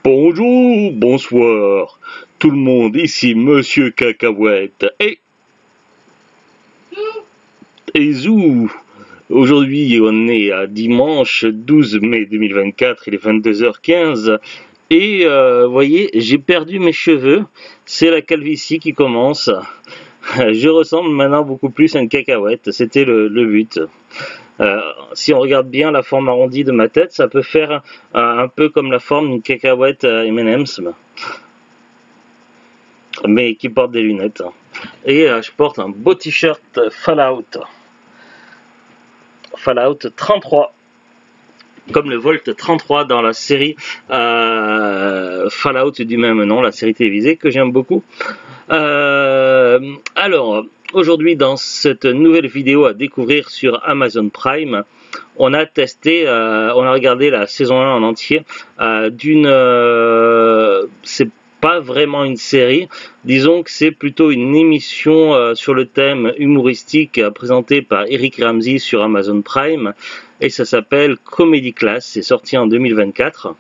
Bonjour, bonsoir, tout le monde, ici Monsieur Cacahuète et Zou. Aujourd'hui, on est à dimanche 12 mai 2024, il est 22h15 et vous voyez, j'ai perdu mes cheveux, c'est la calvitie qui commence. Je ressemble maintenant beaucoup plus à une cacahuète, c'était le but. Si on regarde bien la forme arrondie de ma tête, ça peut faire un peu comme la forme d'une cacahuète M&M's, mais qui porte des lunettes. Et je porte un beau t-shirt Fallout 33, comme le Volt 33 dans la série Fallout du même nom, la série télévisée que j'aime beaucoup. Alors, aujourd'hui dans cette nouvelle vidéo à découvrir sur Amazon Prime, on a testé, on a regardé la saison 1 en entier c'est pas vraiment une série, disons que c'est plutôt une émission sur le thème humoristique présentée par Eric Ramsey sur Amazon Prime, et ça s'appelle Comedy Class, c'est sorti en 2024.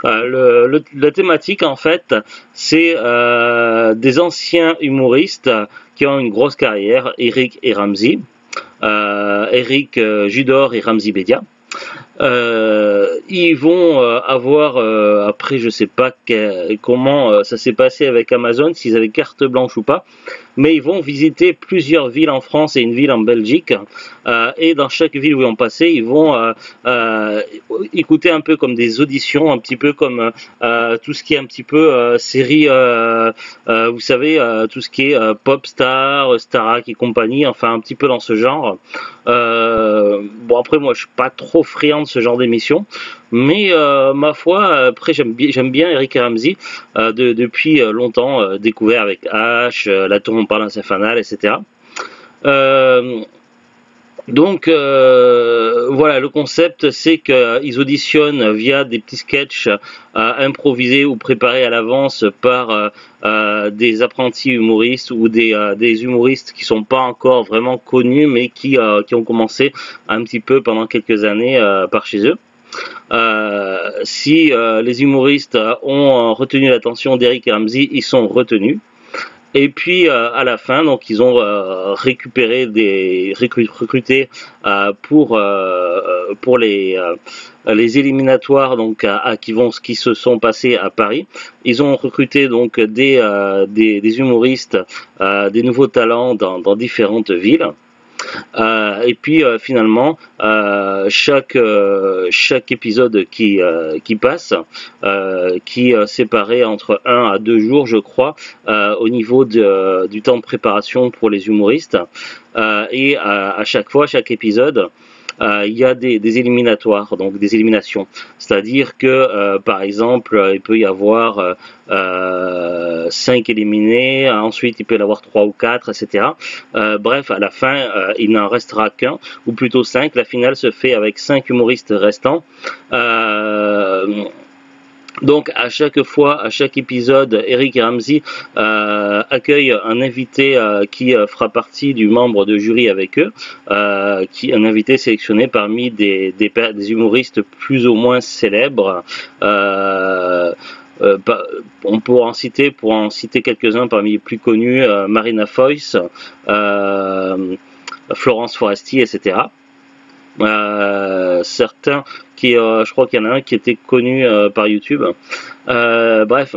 La thématique en fait, c'est des anciens humoristes qui ont une grosse carrière, Eric et Ramsey, Eric Judor et Ramsey Bedia. Ils vont avoir, après je sais pas comment ça s'est passé avec Amazon, s'ils avaient carte blanche ou pas, mais ils vont visiter plusieurs villes en France et une ville en Belgique, et dans chaque ville où ils ont passé, ils vont écouter un peu comme des auditions, un petit peu comme tout ce qui est un petit peu série, vous savez, tout ce qui est pop star, Starac et compagnie, enfin un petit peu dans ce genre. Bon, après moi je suis pas trop friand de ce genre d'émission, mais ma foi, après j'aime bien Eric Ramsey depuis longtemps, découvert avec H, La Tour Montparnasse Infernale, etc. Donc voilà, le concept c'est qu'ils auditionnent via des petits sketchs improvisés ou préparés à l'avance par des apprentis humoristes ou des humoristes qui sont pas encore vraiment connus mais qui ont commencé un petit peu pendant quelques années par chez eux. Si les humoristes ont retenu l'attention d'Eric Ramsey, ils sont retenus. Et puis à la fin, donc ils ont recruté pour les éliminatoires donc qui se sont passés à Paris. Ils ont recruté donc des humoristes, des nouveaux talents dans différentes villes. Et puis finalement chaque épisode qui passe, qui séparait entre 1 à 2 jours je crois, au niveau du temps de préparation pour les humoristes, et à chaque fois, chaque épisode, il y a des éliminatoires, donc des éliminations. C'est-à-dire que, par exemple, il peut y avoir 5 éliminés, ensuite il peut y en avoir 3 ou 4, etc. Bref, à la fin, il n'en restera qu'un, ou plutôt 5. La finale se fait avec 5 humoristes restants. Donc à chaque fois, à chaque épisode, Eric Ramsey accueille un invité qui fera partie du membre de jury avec eux, un invité sélectionné parmi des humoristes plus ou moins célèbres. On pourra en citer quelques-uns parmi les plus connus, Marina Foïs, Florence Foresti, etc. Certains qui, je crois qu'il y en a un qui était connu par YouTube. Bref.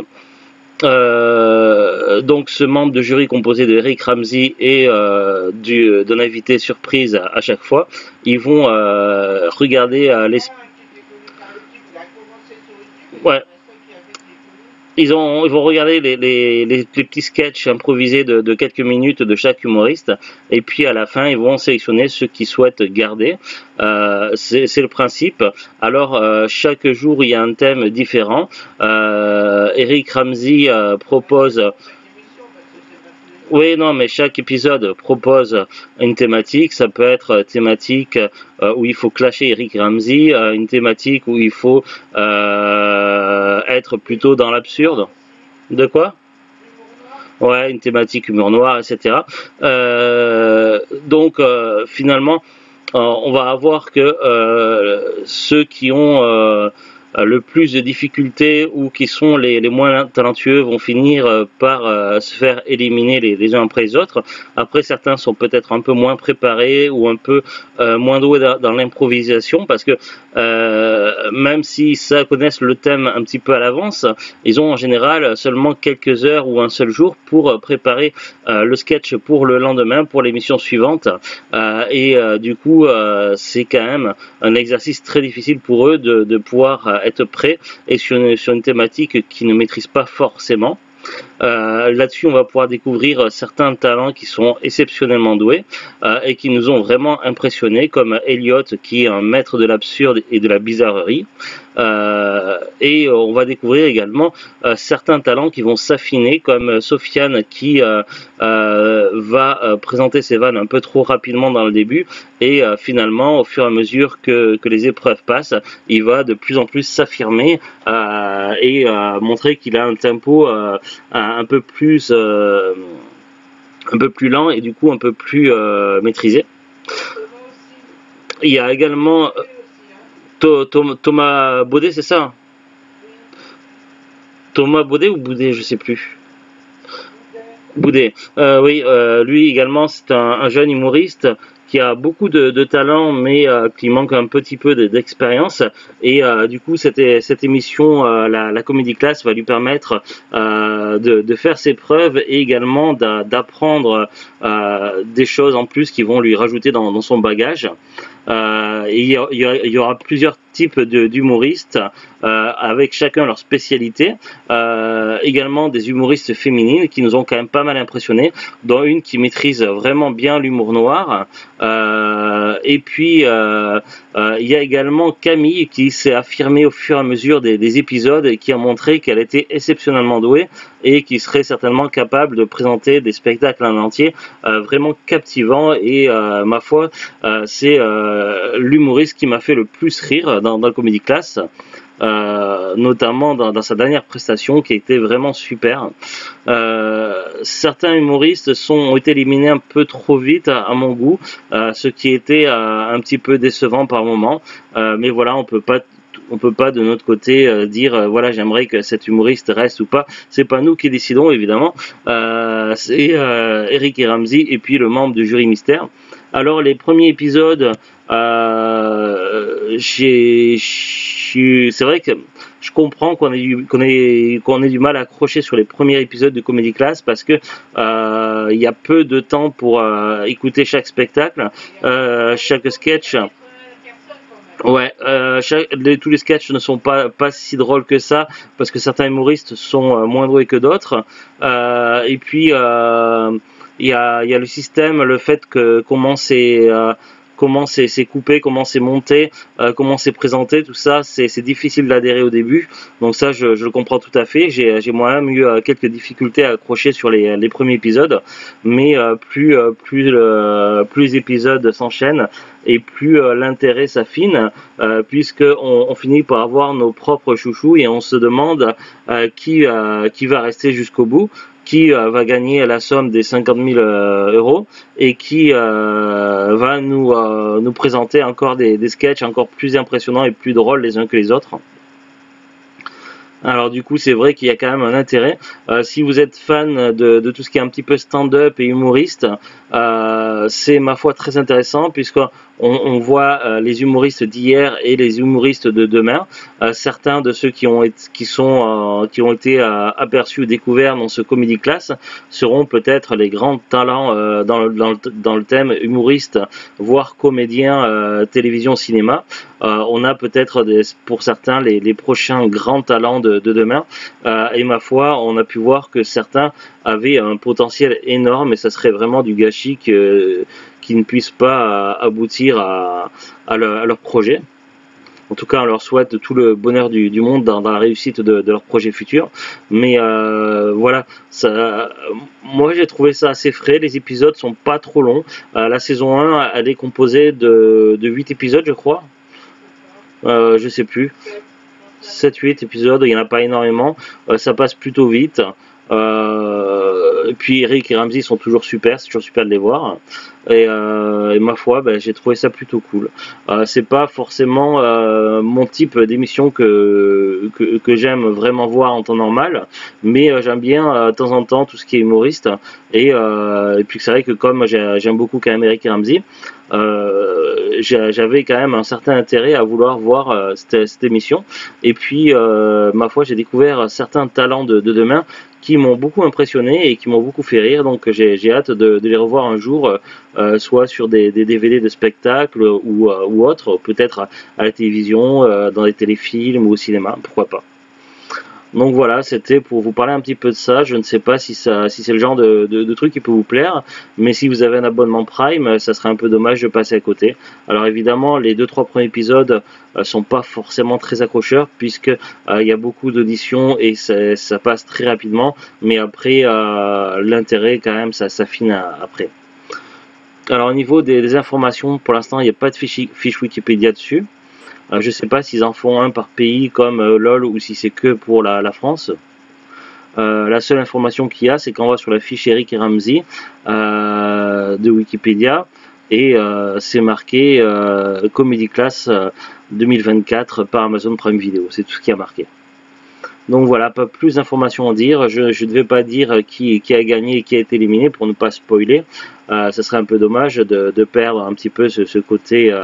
Donc ce membre de jury composé de Eric Ramsey et d'un invité surprise à chaque fois, ils vont regarder ouais. Ils vont regarder les petits sketchs improvisés de quelques minutes de chaque humoriste, et puis à la fin ils vont sélectionner ceux qui souhaitent garder. C'est le principe. Alors chaque jour il y a un thème différent. Eric Ramsey propose... Oui, non, mais chaque épisode propose une thématique. Ça peut être thématique où il faut clasher Eric Ramsey, une thématique où il faut être plutôt dans l'absurde. De quoi? Ouais, une thématique humour noir, etc. Donc finalement, on va avoir que ceux qui ont le plus de difficultés ou qui sont les moins talentueux vont finir par se faire éliminer les uns après les autres. Après, certains sont peut-être un peu moins préparés ou un peu moins doués dans l'improvisation parce que même si ça connaissent le thème un petit peu à l'avance, ils ont en général seulement quelques heures ou un seul jour pour préparer le sketch pour le lendemain, pour l'émission suivante. Du coup, c'est quand même un exercice très difficile pour eux de pouvoir être prêts et sur une thématique qu'ils ne maîtrisent pas forcément. Là-dessus, on va pouvoir découvrir certains talents qui sont exceptionnellement doués et qui nous ont vraiment impressionnés, comme Elliot, qui est un maître de l'absurde et de la bizarrerie. On va découvrir également certains talents qui vont s'affiner, comme Sofiane, qui va présenter ses vannes un peu trop rapidement dans le début, et finalement, au fur et à mesure que les épreuves passent, il va de plus en plus s'affirmer et montrer qu'il a un tempo un peu plus lent et du coup un peu plus maîtrisé. Il y a également Thomas Baudet, c'est ça? Thomas Baudet ou Boudet, je sais plus. Boudet. Oui, lui également, c'est un jeune humoriste qui a beaucoup de talent, mais qui manque un petit peu d'expérience. Et du coup, cette émission, la Comedy Class, va lui permettre de faire ses preuves et également d'apprendre des choses en plus qui vont lui rajouter dans son bagage. Il y aura plusieurs types d'humoristes avec chacun leur spécialité. Également des humoristes féminines qui nous ont quand même pas mal impressionnés, dont une qui maîtrise vraiment bien l'humour noir. Il y a également Camille qui s'est affirmée au fur et à mesure des épisodes et qui a montré qu'elle était exceptionnellement douée et qui serait certainement capable de présenter des spectacles en entier vraiment captivants. Et ma foi, c'est l'humoriste qui m'a fait le plus rire dans le Comedy Class. Notamment dans sa dernière prestation qui a été vraiment super. Certains humoristes ont été éliminés un peu trop vite à mon goût, ce qui était un petit peu décevant par moment, mais voilà, on peut pas de notre côté dire voilà, j'aimerais que cet humoriste reste ou pas. C'est pas nous qui décidons évidemment, c'est Eric et Ramsey et puis le membre du jury mystère. Alors les premiers épisodes, c'est vrai que je comprends qu'on ait du mal à accrocher sur les premiers épisodes de Comedy Class parce que il y a peu de temps pour écouter chaque spectacle, chaque sketch. Ouais, tous les sketchs ne sont pas si drôles que ça parce que certains humoristes sont moins doués que d'autres. Il y a le système, le fait que comment c'est coupé, comment c'est monté, comment c'est présenté, tout ça, c'est difficile d'adhérer au début. Donc ça, je le comprends tout à fait. J'ai moi-même eu quelques difficultés à accrocher sur les premiers épisodes, mais plus les épisodes s'enchaînent et plus l'intérêt s'affine, puisque on finit par avoir nos propres chouchous et on se demande qui va rester jusqu'au bout, qui va gagner la somme des 50 000 euros et qui va nous présenter encore des sketchs encore plus impressionnants et plus drôles les uns que les autres. Alors du coup, c'est vrai qu'il y a quand même un intérêt. Si vous êtes fan de tout ce qui est un petit peu stand-up et humoriste, c'est ma foi très intéressant puisqu'on voit les humoristes d'hier et les humoristes de demain. Certains de ceux qui ont été aperçus ou découverts dans ce Comedy Class seront peut-être les grands talents dans le thème humoriste, voire comédien, télévision, cinéma. On a peut-être pour certains les prochains grands talents de demain, et ma foi, on a pu voir que certains avaient un potentiel énorme et ça serait vraiment du gâchis qu'ils ne puissent pas aboutir à leur projet. En tout cas, on leur souhaite tout le bonheur du monde dans la réussite de leur projet futur. Mais voilà, moi j'ai trouvé ça assez frais. Les épisodes sont pas trop longs. La saison 1, elle est composée de 8 épisodes, je crois. Je sais plus. 7-8 épisodes, il n'y en a pas énormément. Ça passe plutôt vite. et puis Eric et Ramsey sont toujours super, c'est toujours super de les voir. Et ma foi, ben, j'ai trouvé ça plutôt cool. C'est pas forcément mon type d'émission que j'aime vraiment voir en temps normal, mais j'aime bien de temps en temps tout ce qui est humoriste. Et puis c'est vrai que comme j'aime beaucoup quand même Eric et Ramsey, j'avais quand même un certain intérêt à vouloir voir cette émission. Et puis, ma foi, j'ai découvert certains talents de demain qui m'ont beaucoup impressionné et qui m'ont beaucoup fait rire. Donc, j'ai hâte de les revoir un jour, soit sur des DVD de spectacles ou autres, peut-être à la télévision, dans des téléfilms ou au cinéma, pourquoi pas. Donc voilà, c'était pour vous parler un petit peu de ça. Je ne sais pas si c'est le genre de truc qui peut vous plaire, mais si vous avez un abonnement Prime, ça serait un peu dommage de passer à côté. Alors évidemment, les 2-3 premiers épisodes sont pas forcément très accrocheurs, puisque il y a beaucoup d'auditions et ça passe très rapidement, mais après l'intérêt quand même ça s'affine après. Alors au niveau des informations, pour l'instant il n'y a pas de fiche Wikipédia dessus. Je ne sais pas s'ils en font un par pays comme LOL ou si c'est que pour la France. La seule information qu'il y a, c'est qu'on va sur la fiche Eric et Ramsey de Wikipédia et c'est marqué Comedy Class 2024 par Amazon Prime Video. C'est tout ce qui a marqué. Donc voilà, pas plus d'informations à dire. Je ne vais pas dire qui a gagné et qui a été éliminé pour ne pas spoiler. Ça serait un peu dommage de perdre un petit peu ce côté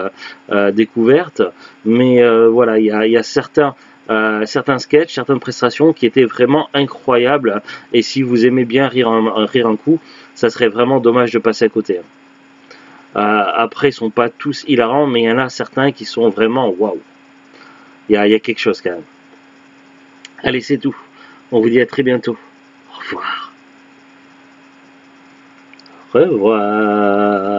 découverte. Mais voilà, il y a certains sketchs, certaines prestations qui étaient vraiment incroyables. Et si vous aimez bien rire un coup, ça serait vraiment dommage de passer à côté. Après, ils sont pas tous hilarants, mais il y en a certains qui sont vraiment waouh. Il y a quelque chose quand même. Allez, c'est tout. On vous dit à très bientôt. Au revoir. Au revoir.